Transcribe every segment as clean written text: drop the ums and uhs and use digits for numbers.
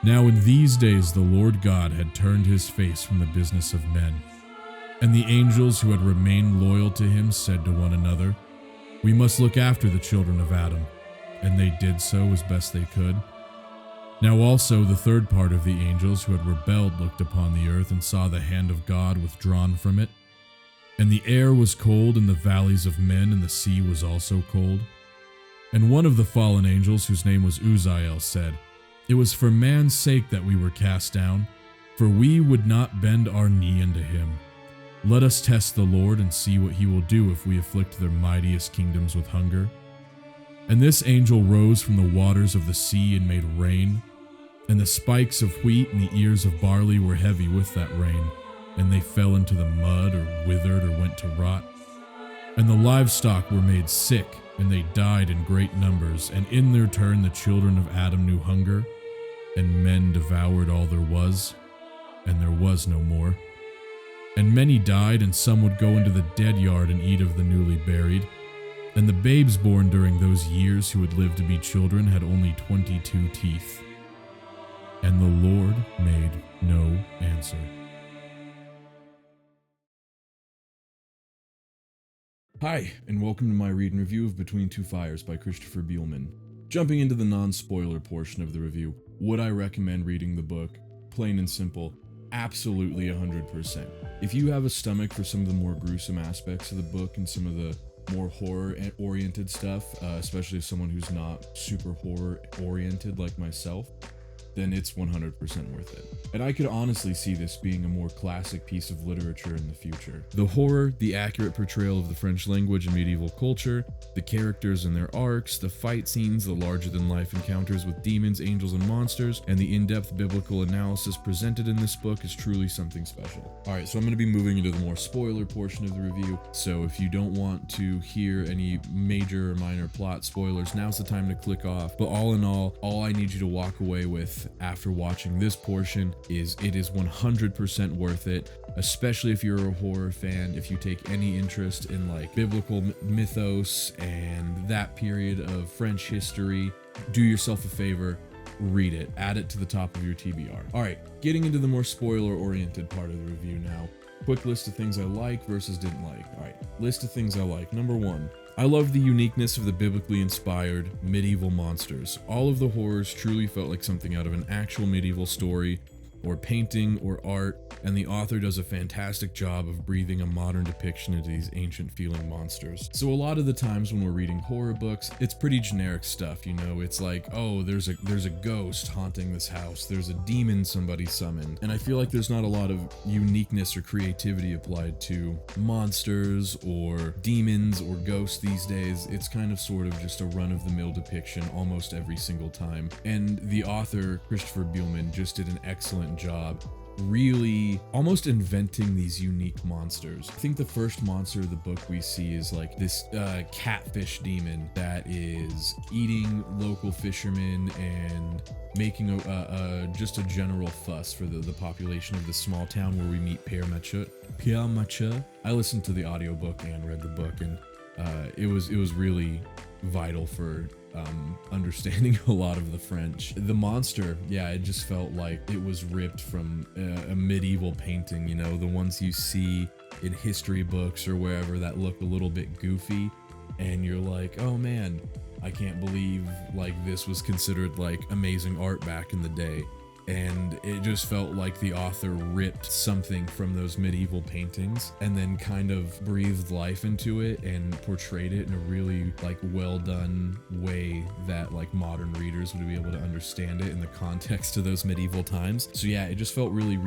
Now in these days the Lord God had turned his face from the business of men, and the angels who had remained loyal to him said to one another, "We must look after the children of Adam." And they did so as best they could. Now also the third part of the angels who had rebelled looked upon the earth and saw the hand of God withdrawn from it. And the air was cold in the valleys of men, and the sea was also cold. And one of the fallen angels, whose name was Uzziel, said, "It was for man's sake that we were cast down, for we would not bend our knee unto him. Let us test the Lord and see what he will do if we afflict their mightiest kingdoms with hunger." And this angel rose from the waters of the sea and made rain, and the spikes of wheat and the ears of barley were heavy with that rain, and they fell into the mud, or withered, or went to rot. And the livestock were made sick, and they died in great numbers, and in their turn the children of Adam knew hunger, and men devoured all there was, and there was no more. And many died, and some would go into the dead yard and eat of the newly buried. And the babes born during those years who had lived to be children had only 22 teeth. And the Lord made no answer. Hi, and welcome to my read and review of Between Two Fires by Christopher Buehlman. Jumping into the non-spoiler portion of the review, would I recommend reading the book? Plain and simple, absolutely 100%. If you have a stomach for some of the more gruesome aspects of the book and some of the more horror-oriented stuff, especially as someone who's not super horror-oriented like myself, then it's 100% worth it. And I could honestly see this being a more classic piece of literature in the future. The horror, the accurate portrayal of the French language and medieval culture, the characters and their arcs, the fight scenes, the larger-than-life encounters with demons, angels, and monsters, and the in-depth biblical analysis presented in this book is truly something special. Alright, so I'm going to be moving into the more spoiler portion of the review, so if you don't want to hear any major or minor plot spoilers, now's the time to click off. But all in all I need you to walk away with after watching this portion is it is 100% worth it, especially if you're a horror fan, if you take any interest in like biblical mythos and that period of French history. Do yourself a favor, read it, add it to the top of your TBR. Alright, getting into the more spoiler-oriented part of the review now. Quick list of things I like versus didn't like. Alright, list of things I like. Number 1. I love the uniqueness of the biblically inspired medieval monsters. All of the horrors truly felt like something out of an actual medieval story, or painting, or art, and the author does a fantastic job of breathing a modern depiction into these ancient feeling monsters. So a lot of the times when we're reading horror books, it's pretty generic stuff, you know, it's like, oh, there's a ghost haunting this house, there's a demon somebody summoned, and I feel like there's not a lot of uniqueness or creativity applied to monsters or demons or ghosts these days. It's kind of sort of just a run-of-the-mill depiction almost every single time, and the author, Christopher Buehlman, just did an excellent job really almost inventing these unique monsters. I think the first monster of the book we see is like this catfish demon that is eating local fishermen and making just a general fuss for the population of the small town where we meet Pierre Mathieu. I listened to the audiobook and read the book, and it was really vital for understanding a lot of the French. The monster, yeah, it just felt like it was ripped from a medieval painting, you know, the ones you see in history books or wherever that look a little bit goofy, and you're like, oh man, I can't believe like this was considered like amazing art back in the day. And it just felt like the author ripped something from those medieval paintings and then kind of breathed life into it and portrayed it in a really like well done way that like modern readers would be able to understand it in the context of those medieval times. So yeah, it just felt really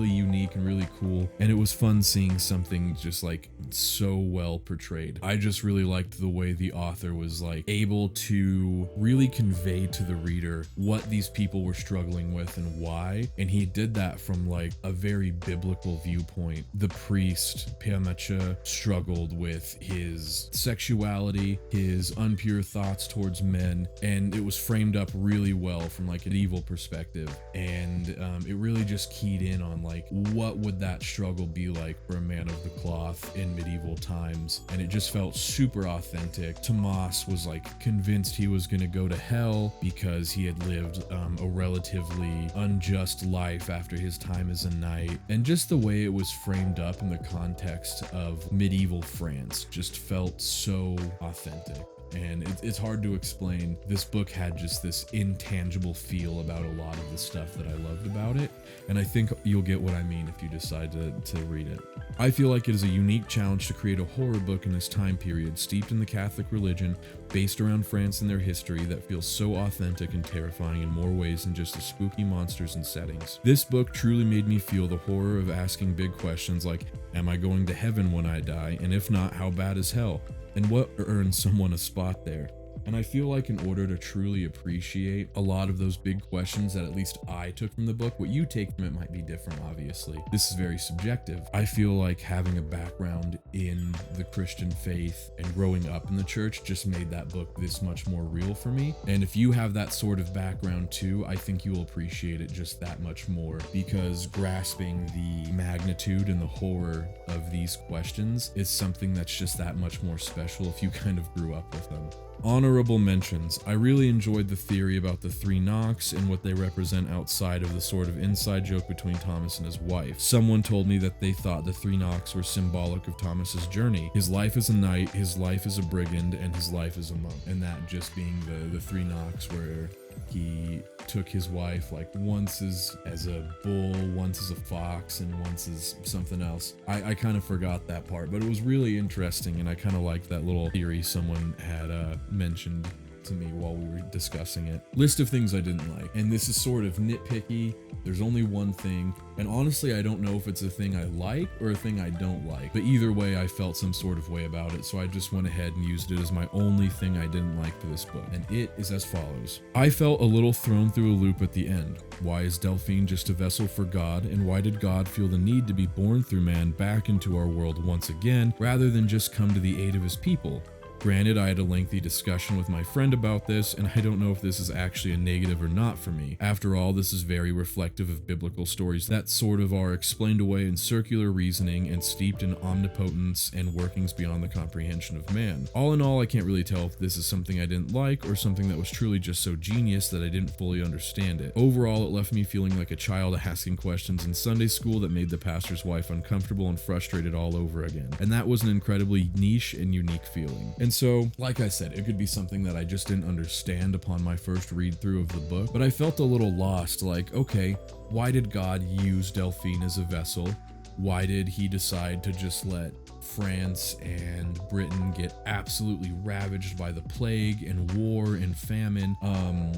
unique and really cool, and it was fun seeing something just like so well portrayed. I just really liked the way the author was like able to really convey to the reader what these people were struggling with and why, and he did that from like a very biblical viewpoint. The priest, Pierre Mathieu, struggled with his sexuality, his impure thoughts towards men, and it was framed up really well from like an evil perspective, and it really just keyed in on like what would that struggle be like for a man of the cloth in medieval times, and it just felt super authentic. Tomas was like convinced he was going to go to hell because he had lived a relatively unjust life after his time as a knight, and just the way it was framed up in the context of medieval France just felt so authentic. And it's hard to explain. This book had just this intangible feel about a lot of the stuff that I loved about it, and I think you'll get what I mean if you decide to read it. I feel like it is a unique challenge to create a horror book in this time period, steeped in the Catholic religion, based around France and their history, that feels so authentic and terrifying in more ways than just the spooky monsters and settings. This book truly made me feel the horror of asking big questions like, am I going to heaven when I die? And if not, how bad is hell? And what earns someone a spot there? And I feel like in order to truly appreciate a lot of those big questions that at least I took from the book, what you take from it might be different, obviously. This is very subjective. I feel like having a background in the Christian faith and growing up in the church just made that book this much more real for me. And if you have that sort of background too, I think you'll appreciate it just that much more, because grasping the magnitude and the horror of these questions is something that's just that much more special if you kind of grew up with them. Honorable mentions. I really enjoyed the theory about the three knocks and what they represent outside of the sort of inside joke between Thomas and his wife. Someone told me that they thought the three knocks were symbolic of Thomas's journey. His life as a knight, his life as a brigand, and his life as a monk. And that just being the three knocks where he took his wife like once as a bull, once as a fox, and once as something else. I kind of forgot that part, but it was really interesting, and I kind of liked that little theory someone had mentioned to me while we were discussing it. List of things I didn't like, and this is sort of nitpicky. There's only one thing, and honestly I don't know if it's a thing I like or a thing I don't like, but either way I felt some sort of way about it, so I just went ahead and used it as my only thing I didn't like for this book, and it is as follows. I felt a little thrown through a loop at the end. Why is Delphine just a vessel for God, and why did God feel the need to be born through man back into our world once again, rather than just come to the aid of his people? Granted, I had a lengthy discussion with my friend about this, and I don't know if this is actually a negative or not for me. After all, this is very reflective of biblical stories that sort of are explained away in circular reasoning and steeped in omnipotence and workings beyond the comprehension of man. All in all, I can't really tell if this is something I didn't like or something that was truly just so genius that I didn't fully understand it. Overall, it left me feeling like a child asking questions in Sunday school that made the pastor's wife uncomfortable and frustrated all over again. And that was an incredibly niche and unique feeling. And so, like I said, it could be something that I just didn't understand upon my first read through of the book, but I felt a little lost, like, okay, why did God use Delphine as a vessel? Why did he decide to just let France and Britain get absolutely ravaged by the plague and war and famine,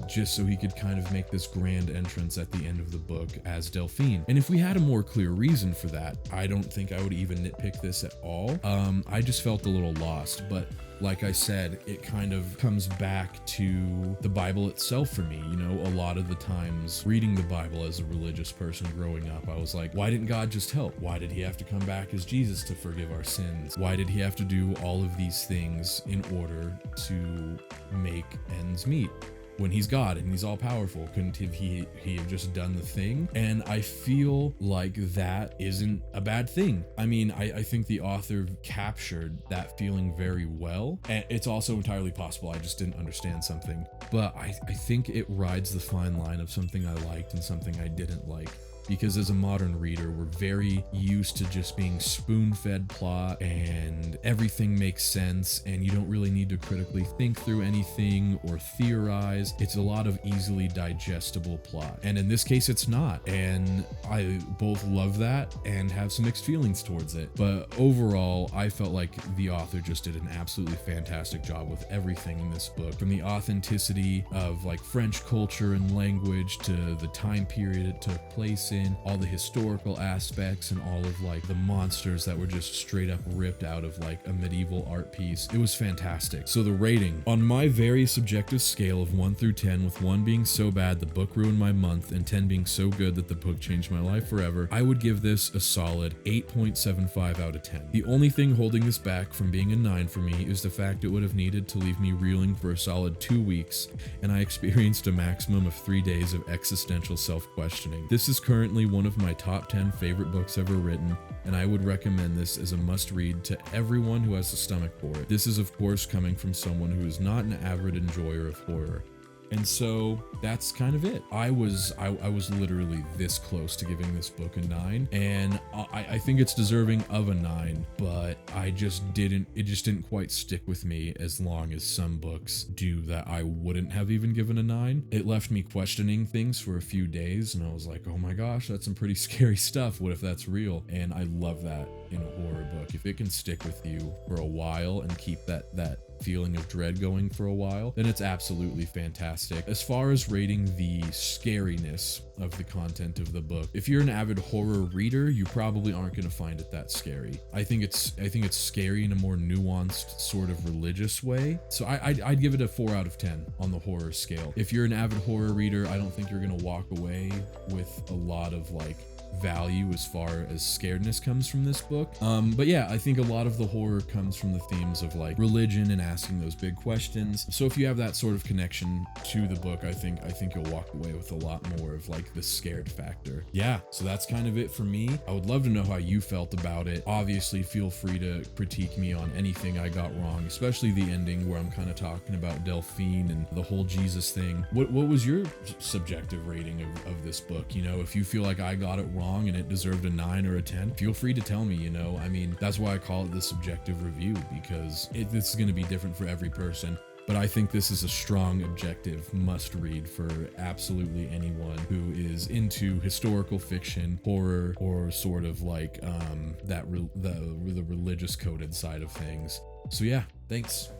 just so he could kind of make this grand entrance at the end of the book as Delphine? And if we had a more clear reason for that, I don't think I would even nitpick this at all. I just felt a little lost, but like I said, it kind of comes back to the Bible itself for me. You know, a lot of the times reading the Bible as a religious person growing up, I was like, why didn't God just help? Why did he have to come back as Jesus to forgive our sins? Why did he have to do all of these things in order to make ends meet? When he's God and he's all powerful, couldn't he have just done the thing? And I feel like that isn't a bad thing. I mean, I think the author captured that feeling very well. And it's also entirely possible I just didn't understand something. But I think it rides the fine line of something I liked and something I didn't like. Because as a modern reader, we're very used to just being spoon-fed plot and everything makes sense and you don't really need to critically think through anything or theorize. It's a lot of easily digestible plot. And in this case, it's not. And I both love that and have some mixed feelings towards it. But overall, I felt like the author just did an absolutely fantastic job with everything in this book. From the authenticity of like French culture and language to the time period it took place in, all the historical aspects and all of like the monsters that were just straight up ripped out of like a medieval art piece. It was fantastic. So the rating, on my very subjective scale of 1 through 10, with 1 being so bad the book ruined my month and 10 being so good that the book changed my life forever, I would give this a solid 8.75 out of 10. The only thing holding this back from being a 9 for me is the fact it would have needed to leave me reeling for a solid 2 weeks, and I experienced a maximum of 3 days of existential self-questioning. This is currently one of my top 10 favorite books ever written, and I would recommend this as a must-read to everyone who has the stomach for it. This is of course coming from someone who is not an avid enjoyer of horror. And so that's kind of it. I was literally this close to giving this book a 9, and I think it's deserving of a 9, but it just didn't quite stick with me as long as some books do that I wouldn't have even given a 9. It left me questioning things for a few days, and I was like, oh my gosh, that's some pretty scary stuff. What if that's real? And I love that in a horror book. If it can stick with you for a while and keep that feeling of dread going for a while, then it's absolutely fantastic. As far as rating the scariness of the content of the book, if you're an avid horror reader, you probably aren't going to find it that scary. I think it's scary in a more nuanced sort of religious way. So I'd give it a 4 out of 10 on the horror scale. If you're an avid horror reader, I don't think you're going to walk away with a lot of like value as far as scaredness comes from this book. But yeah, I think a lot of the horror comes from the themes of like religion and asking those big questions. So if you have that sort of connection to the book, I think you'll walk away with a lot more of like the scared factor. Yeah, so that's kind of it for me. I would love to know how you felt about it. Obviously, feel free to critique me on anything I got wrong, especially the ending where I'm kind of talking about Delphine and the whole Jesus thing. What was your subjective rating of this book? You know, if you feel like I got it wrong and it deserved a 9 or a 10, feel free to tell me. You know, I mean, that's why I call it the subjective review, because this is going to be different for every person. But I think this is a strong, objective must read for absolutely anyone who is into historical fiction, horror, or sort of like the religious coded side of things. So yeah, thanks.